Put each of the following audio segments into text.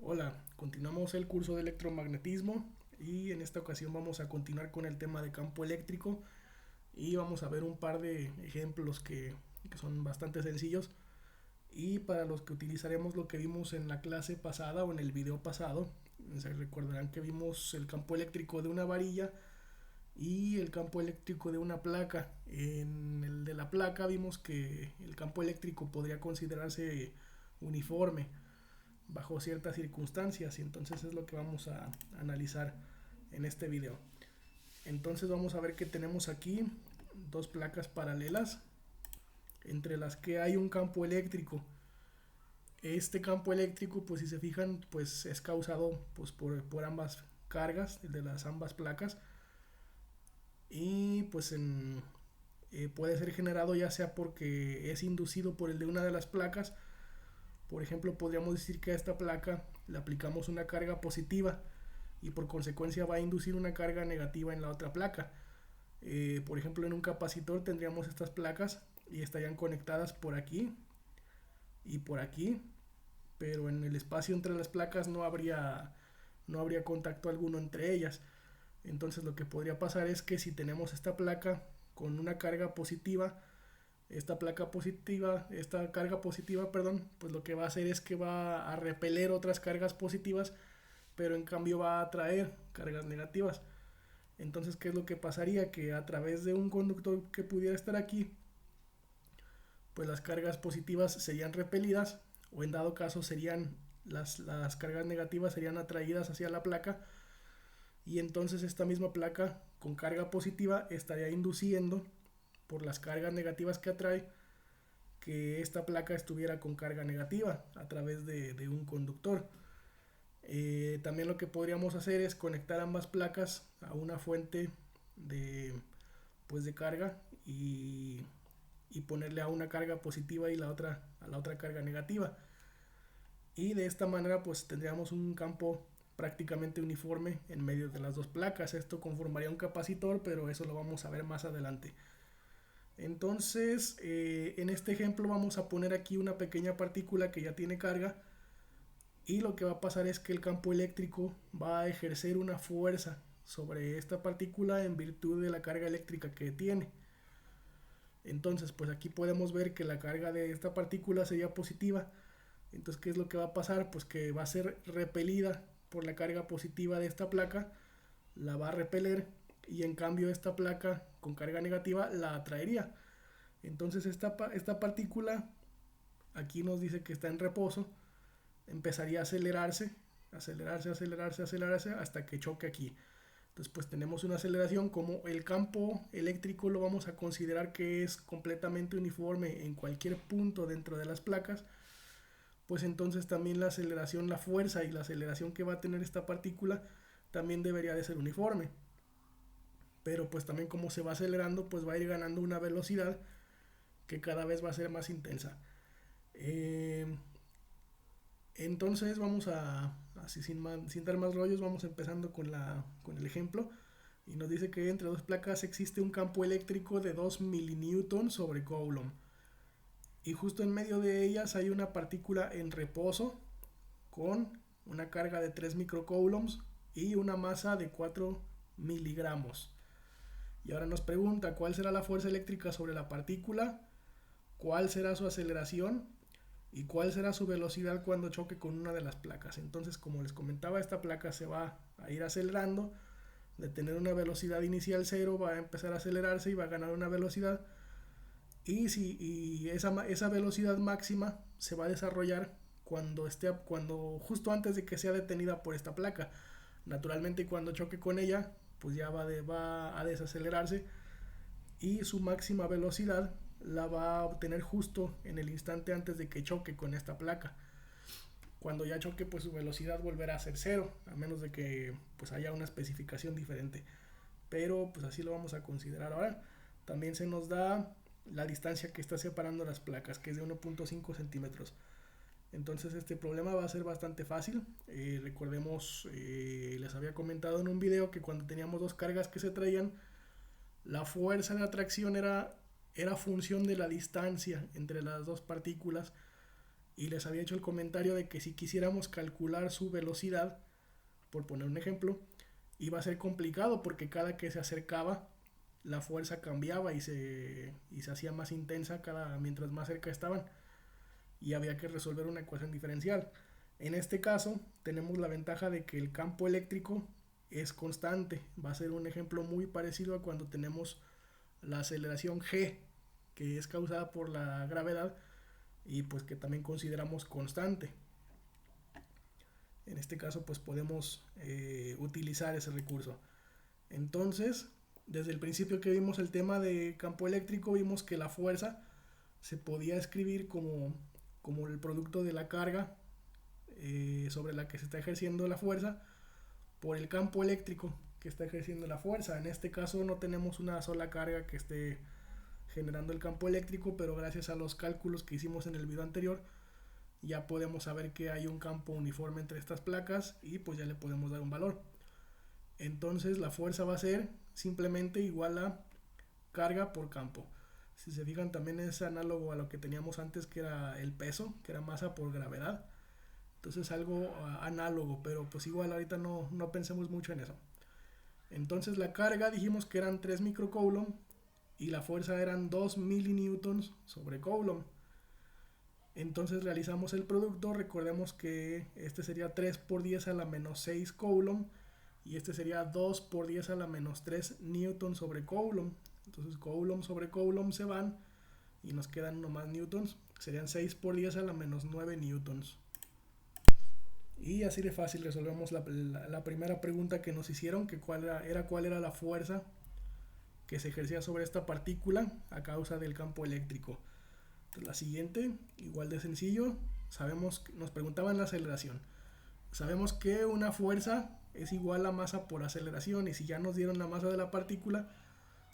Hola, continuamos el curso de electromagnetismo y en esta ocasión vamos a continuar con el tema de campo eléctrico y vamos a ver un par de ejemplos que son bastante sencillos y para los que utilizaremos lo que vimos en la clase pasada o en el video pasado. Se recordarán que vimos el campo eléctrico de una varilla y el campo eléctrico de una placa. En el de la placa vimos que el campo eléctrico podría considerarse uniforme bajo ciertas circunstancias y entonces es lo que vamos a analizar en este video. Entonces vamos a ver que tenemos aquí dos placas paralelas entre las que hay un campo eléctrico. Este campo eléctrico, pues si se fijan, pues es causado pues por ambas cargas de las ambas placas y pues puede ser generado ya sea porque es inducido por el de una de las placas. Por ejemplo, podríamos decir que a esta placa le aplicamos una carga positiva y por consecuencia va a inducir una carga negativa en la otra placa. Por ejemplo, en un capacitor tendríamos estas placas y estarían conectadas por aquí y por aquí, pero en el espacio entre las placas no habría contacto alguno entre ellas. Entonces lo que podría pasar es que si tenemos esta placa con una carga positiva, esta carga positiva, perdón, pues lo que va a hacer es que va a repeler otras cargas positivas, pero en cambio va a atraer cargas negativas. Entonces, ¿qué es lo que pasaría? Que a través de un conductor que pudiera estar aquí, pues las cargas positivas serían repelidas, o en dado caso serían las cargas negativas serían atraídas hacia la placa, y entonces esta misma placa con carga positiva estaría induciendo por las cargas negativas que atrae que esta placa estuviera con carga negativa a través de un conductor. También lo que podríamos hacer es conectar ambas placas a una fuente de, pues de carga y ponerle a una carga positiva y a la otra carga negativa. Y de esta manera pues tendríamos un campo prácticamente uniforme en medio de las dos placas. Esto conformaría un capacitor, pero eso lo vamos a ver más adelante. Entonces, en este ejemplo vamos a poner aquí una pequeña partícula que ya tiene carga y lo que va a pasar es que el campo eléctrico va a ejercer una fuerza sobre esta partícula en virtud de la carga eléctrica que tiene. Entonces, pues aquí podemos ver que la carga de esta partícula sería positiva. Entonces, ¿qué es lo que va a pasar? Pues que va a ser repelida por la carga positiva de esta placa, la va a repeler y en cambio esta placa con carga negativa la atraería. Entonces esta partícula aquí nos dice que está en reposo, empezaría a acelerarse hasta que choque aquí. Entonces pues tenemos una aceleración. Como el campo eléctrico lo vamos a considerar que es completamente uniforme en cualquier punto dentro de las placas, pues entonces también la aceleración, la fuerza y la aceleración que va a tener esta partícula también debería de ser uniforme. Pero pues también como se va acelerando, pues va a ir ganando una velocidad que cada vez va a ser más intensa. Entonces vamos así sin dar más rollos, vamos empezando con el ejemplo. Y nos dice que entre dos placas existe un campo eléctrico de 2 milinewton sobre Coulomb. Y justo en medio de ellas hay una partícula en reposo con una carga de 3 microcoulombs y una masa de 4 miligramos. Y ahora nos pregunta cuál será la fuerza eléctrica sobre la partícula, cuál será su aceleración y cuál será su velocidad cuando choque con una de las placas. Entonces, como les comentaba, esta placa se va a ir acelerando. De tener una velocidad inicial cero, va a empezar a acelerarse y va a ganar una velocidad. Y esa velocidad máxima se va a desarrollar cuando justo antes de que sea detenida por esta placa. Naturalmente, cuando choque con ella, pues ya va a desacelerarse y su máxima velocidad la va a obtener justo en el instante antes de que choque con esta placa. Cuando ya choque, pues su velocidad volverá a ser cero, a menos de que pues haya una especificación diferente. Pero pues así lo vamos a considerar ahora. También se nos da la distancia que está separando las placas, que es de 1.5 centímetros. Entonces este problema va a ser bastante fácil. Recordemos, les había comentado en un video que cuando teníamos dos cargas que se traían, la fuerza de atracción era función de la distancia entre las dos partículas y les había hecho el comentario de que si quisiéramos calcular su velocidad, por poner un ejemplo, iba a ser complicado porque cada que se acercaba la fuerza cambiaba y se hacía más intensa mientras más cerca estaban, y había que resolver una ecuación diferencial. En este caso tenemos la ventaja de que el campo eléctrico es constante. Va a ser un ejemplo muy parecido a cuando tenemos la aceleración G, que es causada por la gravedad y pues que también consideramos constante. En este caso pues podemos utilizar ese recurso. Entonces, desde el principio que vimos el tema de campo eléctrico, vimos que la fuerza se podía escribir como el producto de la carga sobre la que se está ejerciendo la fuerza por el campo eléctrico que está ejerciendo la fuerza. En este caso no tenemos una sola carga que esté generando el campo eléctrico, pero gracias a los cálculos que hicimos en el video anterior ya podemos saber que hay un campo uniforme entre estas placas y pues ya le podemos dar un valor. Entonces la fuerza va a ser simplemente igual a carga por campo. Si se fijan, también es análogo a lo que teníamos antes, que era el peso, que era masa por gravedad. Entonces algo análogo, pero pues igual ahorita no pensemos mucho en eso. Entonces la carga dijimos que eran 3 microcoulomb y la fuerza eran 2 milinewtons sobre coulomb. Entonces realizamos el producto. Recordemos que este sería 3 por 10 a la menos 6 coulomb y este sería 2 por 10 a la menos 3 newton sobre coulomb. Entonces coulomb sobre coulomb se van y nos quedan nomás newtons. Serían 6 por 10 a la menos 9 newtons. Y así de fácil resolvemos la primera pregunta que nos hicieron, que cuál era la fuerza que se ejercía sobre esta partícula a causa del campo eléctrico. Entonces, la siguiente, igual de sencillo, nos preguntaban la aceleración. Sabemos que una fuerza es igual a masa por aceleración, y si ya nos dieron la masa de la partícula,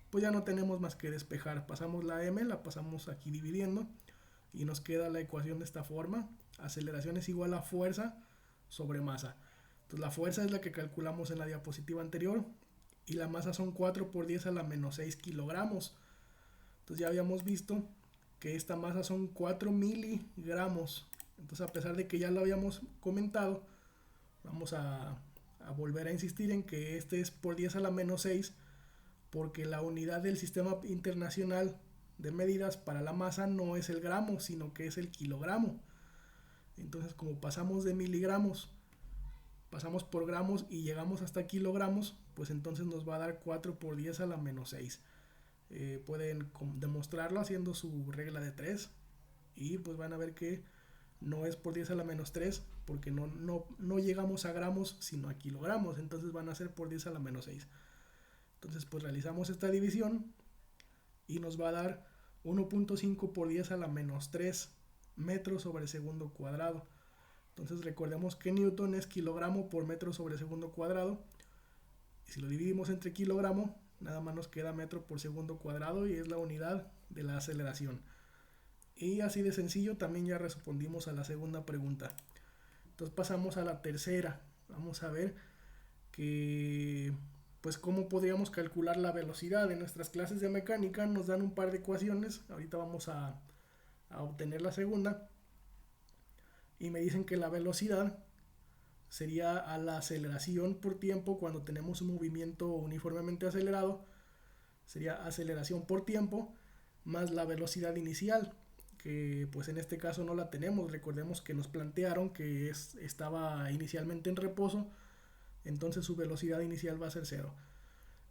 pues ya no tenemos más que despejar. Pasamos la m, la pasamos aquí dividiendo y nos queda la ecuación de esta forma. Aceleración es igual a fuerza sobre masa. Entonces la fuerza es la que calculamos en la diapositiva anterior y la masa son 4 por 10 a la menos 6 kilogramos. Entonces ya habíamos visto que esta masa son 4 miligramos. Entonces, a pesar de que ya lo habíamos comentado, vamos a volver a insistir en que este es por 10 a la menos 6, porque la unidad del sistema internacional de medidas para la masa no es el gramo, sino que es el kilogramo. Entonces, como pasamos de miligramos, pasamos por gramos y llegamos hasta kilogramos, pues entonces nos va a dar 4 por 10 a la menos 6. Pueden demostrarlo haciendo su regla de 3 y pues van a ver que no es por 10 a la menos 3 porque no llegamos a gramos sino a kilogramos, entonces van a ser por 10 a la menos 6. Entonces pues realizamos esta división y nos va a dar 1.5 por 10 a la menos 3 metros sobre segundo cuadrado. Entonces recordemos que Newton es kilogramo por metro sobre segundo cuadrado, y si lo dividimos entre kilogramo nada más nos queda metro por segundo cuadrado y es la unidad de la aceleración. Y así de sencillo también ya respondimos a la segunda pregunta. Entonces pasamos a la tercera. Vamos a ver que pues cómo podríamos calcular la velocidad. En nuestras clases de mecánica nos dan un par de ecuaciones. Ahorita vamos a obtener la segunda. Y me dicen que la velocidad sería a la aceleración por tiempo cuando tenemos un movimiento uniformemente acelerado. Sería aceleración por tiempo más la velocidad inicial, que pues en este caso no la tenemos. Recordemos que nos plantearon que estaba inicialmente en reposo, entonces su velocidad inicial va a ser 0.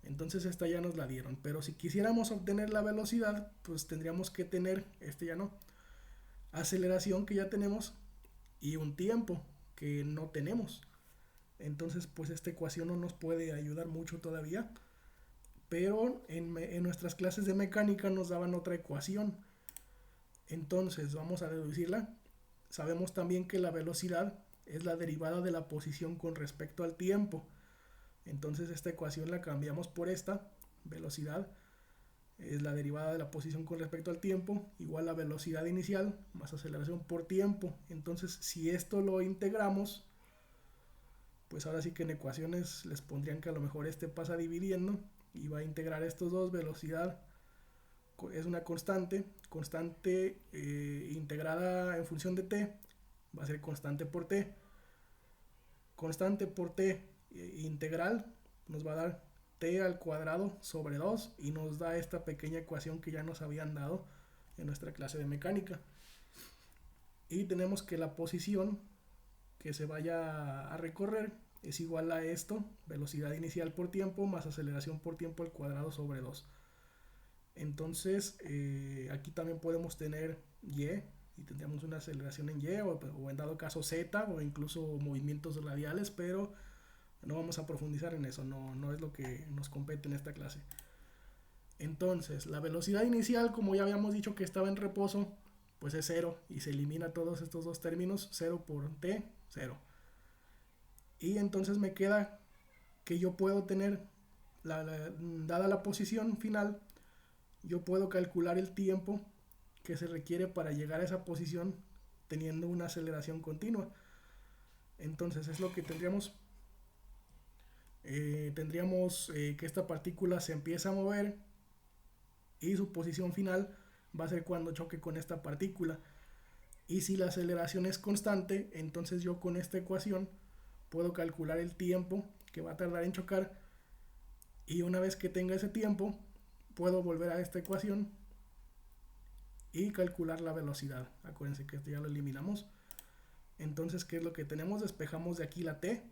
Entonces esta ya nos la dieron, pero si quisiéramos obtener la velocidad, pues tendríamos que tener, aceleración que ya tenemos y un tiempo que no tenemos. Entonces pues esta ecuación no nos puede ayudar mucho todavía, pero en nuestras clases de mecánica nos daban otra ecuación. Entonces vamos a deducirla. Sabemos también que la velocidad es la derivada de la posición con respecto al tiempo. Entonces esta ecuación la cambiamos por esta. Velocidad es la derivada de la posición con respecto al tiempo, igual a velocidad inicial más aceleración por tiempo. Entonces si esto lo integramos, pues ahora sí que en ecuaciones les pondrían que a lo mejor pasa dividiendo y va a integrar estos dos, velocidad es una constante integrada en función de t, va a ser constante por t integral, nos va a dar t al cuadrado sobre 2 y nos da esta pequeña ecuación que ya nos habían dado en nuestra clase de mecánica. Y tenemos que la posición que se vaya a recorrer es igual a esto, velocidad inicial por tiempo más aceleración por tiempo al cuadrado sobre 2. Entonces aquí también podemos tener y tendríamos una aceleración en y o en dado caso z o incluso movimientos radiales, pero no vamos a profundizar en eso, no es lo que nos compete en esta clase. Entonces la velocidad inicial, como ya habíamos dicho que estaba en reposo, pues es 0 y se elimina todos estos dos términos, 0 por t, 0. Y entonces me queda que yo puedo tener, dada la posición final, yo puedo calcular el tiempo que se requiere para llegar a esa posición teniendo una aceleración continua. Entonces es lo que tendríamos que esta partícula se empieza a mover y su posición final va a ser cuando choque con esta partícula. Y si la aceleración es constante, entonces yo con esta ecuación puedo calcular el tiempo que va a tardar en chocar, y una vez que tenga ese tiempo puedo volver a esta ecuación y calcular la velocidad. Acuérdense que esto ya lo eliminamos. Entonces, ¿qué es lo que tenemos? Despejamos de aquí la t,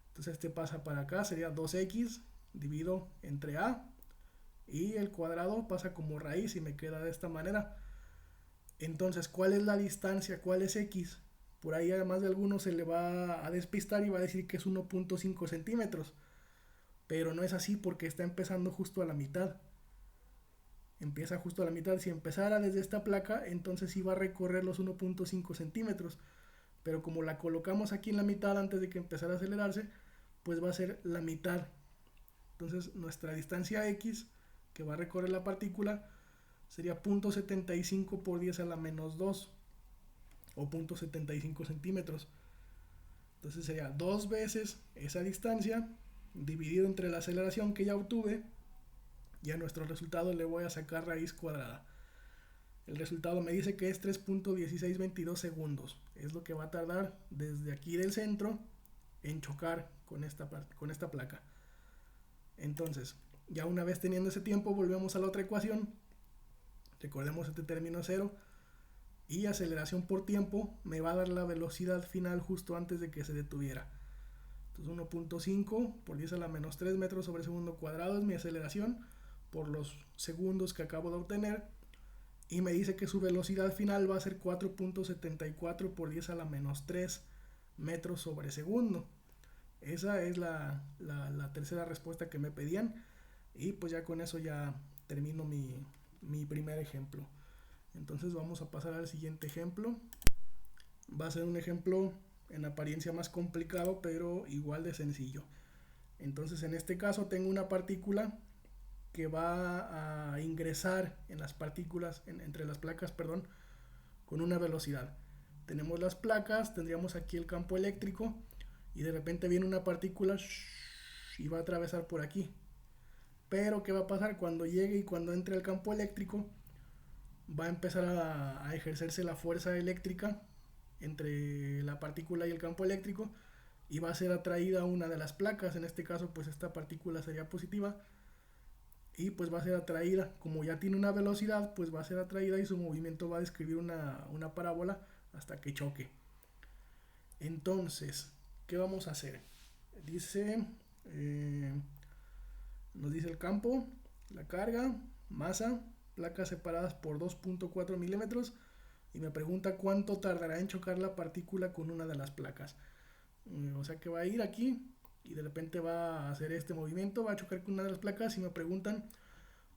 entonces este pasa para acá, sería 2x dividido entre a, y el cuadrado pasa como raíz y me queda de esta manera. Entonces, ¿cuál es la distancia? ¿Cuál es x? Por ahí además de algunos se le va a despistar y va a decir que es 1.5 centímetros, pero no es así porque está empezando justo a la mitad. Empieza justo a la mitad. Si empezara desde esta placa, entonces iba a recorrer los 1.5 centímetros, pero como la colocamos aquí en la mitad antes de que empezara a acelerarse, pues va a ser la mitad. Entonces nuestra distancia x que va a recorrer la partícula sería 0.75 por 10 a la menos 2 o 0.75 centímetros. Entonces sería 2 veces esa distancia dividido entre la aceleración que ya obtuve, y a nuestro resultado le voy a sacar raíz cuadrada. El resultado me dice que es 3.1622 segundos. Es lo que va a tardar desde aquí del centro en chocar con esta placa. Entonces, ya una vez teniendo ese tiempo, volvemos a la otra ecuación. Recordemos este término 0. Y aceleración por tiempo me va a dar la velocidad final justo antes de que se detuviera. Entonces 1.5 por 10 a la menos 3 metros sobre segundo cuadrado es mi aceleración por los segundos que acabo de obtener. Y me dice que su velocidad final va a ser 4.74 por 10 a la menos 3 metros sobre segundo. Esa es la tercera respuesta que me pedían. Y pues ya con eso ya termino mi primer ejemplo. Entonces vamos a pasar al siguiente ejemplo. Va a ser un ejemplo en apariencia más complicado, pero igual de sencillo. Entonces en este caso tengo una partícula que va a ingresar en las partículas, entre las placas, perdón, con una velocidad. Tenemos las placas, tendríamos aquí el campo eléctrico, y de repente viene una partícula y va a atravesar por aquí. Pero ¿qué va a pasar? Cuando llegue y cuando entre el campo eléctrico, va a empezar a ejercerse la fuerza eléctrica entre la partícula y el campo eléctrico, y va a ser atraída a una de las placas. En este caso pues esta partícula sería positiva, y pues va a ser atraída, como ya tiene una velocidad, pues va a ser atraída y su movimiento va a describir una parábola hasta que choque. Entonces, ¿qué vamos a hacer? Nos dice el campo, la carga, masa, placas separadas por 2.4 milímetros, y me pregunta cuánto tardará en chocar la partícula con una de las placas. O sea que va a ir aquí y de repente va a hacer este movimiento, va a chocar con una de las placas, y me preguntan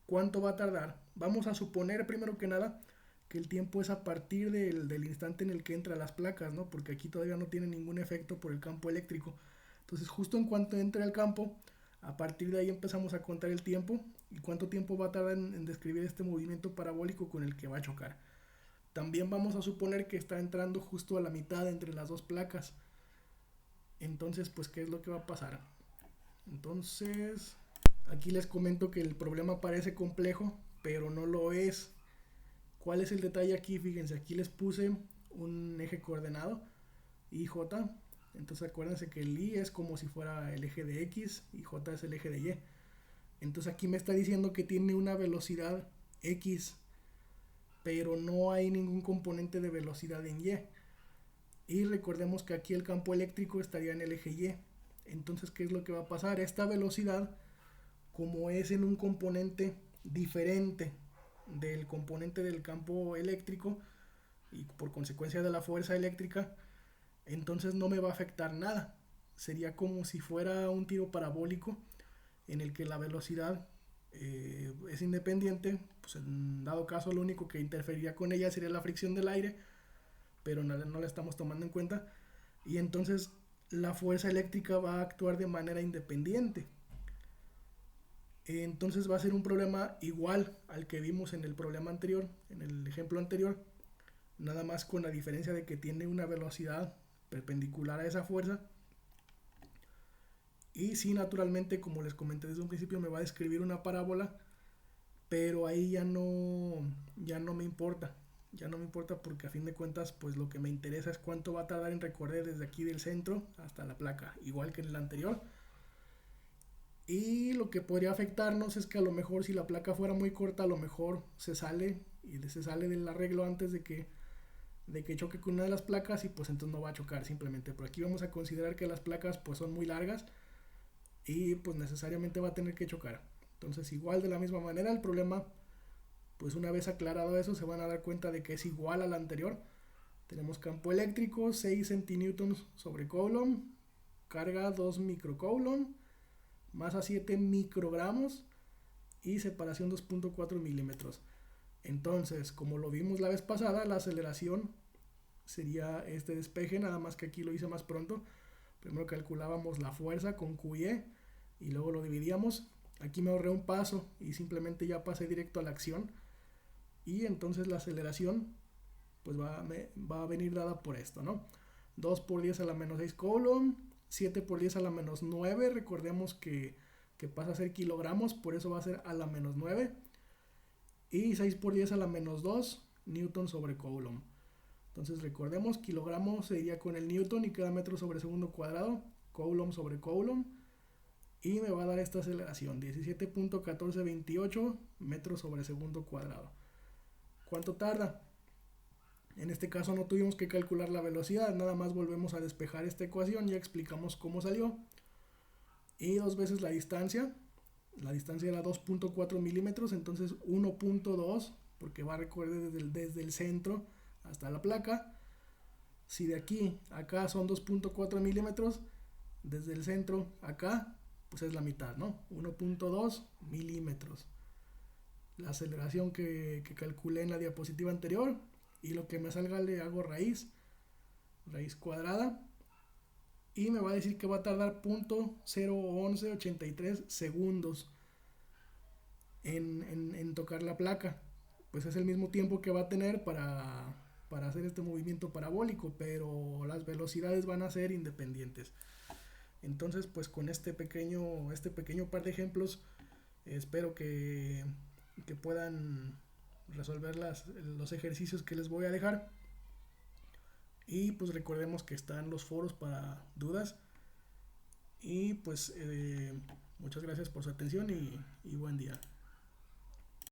cuánto va a tardar. Vamos a suponer primero que nada que el tiempo es a partir del instante en el que entra las placas, ¿no? Porque aquí todavía no tiene ningún efecto por el campo eléctrico. Entonces justo en cuanto entre el campo, a partir de ahí empezamos a contar el tiempo y cuánto tiempo va a tardar en describir este movimiento parabólico con el que va a chocar. También vamos a suponer que está entrando justo a la mitad entre las dos placas. Entonces, pues, ¿qué es lo que va a pasar? Entonces, aquí les comento que el problema parece complejo pero no lo es. ¿Cuál es el detalle aquí? Fíjense, aquí les puse un eje coordenado, IJ. Entonces acuérdense que el I es como si fuera el eje de X y J es el eje de Y. Entonces aquí me está diciendo que tiene una velocidad X, pero no hay ningún componente de velocidad en Y. Y recordemos que aquí el campo eléctrico estaría en el eje Y. Entonces, ¿qué es lo que va a pasar? Esta velocidad, como es en un componente diferente del componente del campo eléctrico y por consecuencia de la fuerza eléctrica, entonces no me va a afectar nada. Sería como si fuera un tiro parabólico en el que la velocidad es independiente. Pues en dado caso lo único que interferiría con ella sería la fricción del aire, pero no la estamos tomando en cuenta, y entonces la fuerza eléctrica va a actuar de manera independiente. Entonces va a ser un problema igual al que vimos en el problema anterior, en el ejemplo anterior, nada más con la diferencia de que tiene una velocidad perpendicular a esa fuerza. Y sí, naturalmente, como les comenté desde un principio, me va a describir una parábola, pero ahí ya no me importa. Ya no me importa porque a fin de cuentas, pues lo que me interesa es cuánto va a tardar en recorrer desde aquí del centro hasta la placa, igual que en el anterior. Y lo que podría afectarnos es que a lo mejor si la placa fuera muy corta, a lo mejor se sale del arreglo antes de que choque con una de las placas, y pues entonces no va a chocar simplemente. Pero aquí vamos a considerar que las placas pues son muy largas y pues necesariamente va a tener que chocar. Entonces igual de la misma manera el problema, pues una vez aclarado eso, se van a dar cuenta de que es igual al anterior. Tenemos campo eléctrico 6 centinewtons sobre coulomb, carga 2 microcoulomb, masa 7 microgramos y separación 2.4 milímetros. Entonces, como lo vimos la vez pasada, la aceleración sería este despeje, nada más que aquí lo hice más pronto. Primero calculábamos la fuerza con QE y luego lo dividíamos. Aquí me ahorré un paso y simplemente ya pasé directo a la acción. Y entonces la aceleración pues va a venir dada por esto, ¿no? 2 por 10 a la menos 6 coulomb, 7 por 10 a la menos 9, recordemos que pasa a ser kilogramos, por eso va a ser a la menos 9. Y 6 por 10 a la menos 2 newton sobre coulomb. Entonces recordemos, kilogramos se iría con el newton y queda metro sobre segundo cuadrado, coulomb sobre coulomb, y me va a dar esta aceleración, 17.1428 metros sobre segundo cuadrado. ¿Cuánto tarda? En este caso no tuvimos que calcular la velocidad, nada más volvemos a despejar esta ecuación, ya explicamos cómo salió. Y dos veces la distancia era 2.4 milímetros, entonces 1.2, porque va a recorrer desde el centro hasta la placa. Si de aquí a acá son 2.4 milímetros, desde el centro acá, pues es la mitad, ¿no? 1.2 milímetros. La aceleración que calculé en la diapositiva anterior, y lo que me salga le hago raíz cuadrada, y me va a decir que va a tardar 0.01183 segundos en tocar la placa. Pues es el mismo tiempo que va a tener para hacer este movimiento parabólico, pero las velocidades van a ser independientes. Entonces, pues con este pequeño par de ejemplos, espero que puedan resolver los ejercicios que les voy a dejar. Y pues recordemos que están los foros para dudas. Y pues muchas gracias por su atención y buen día.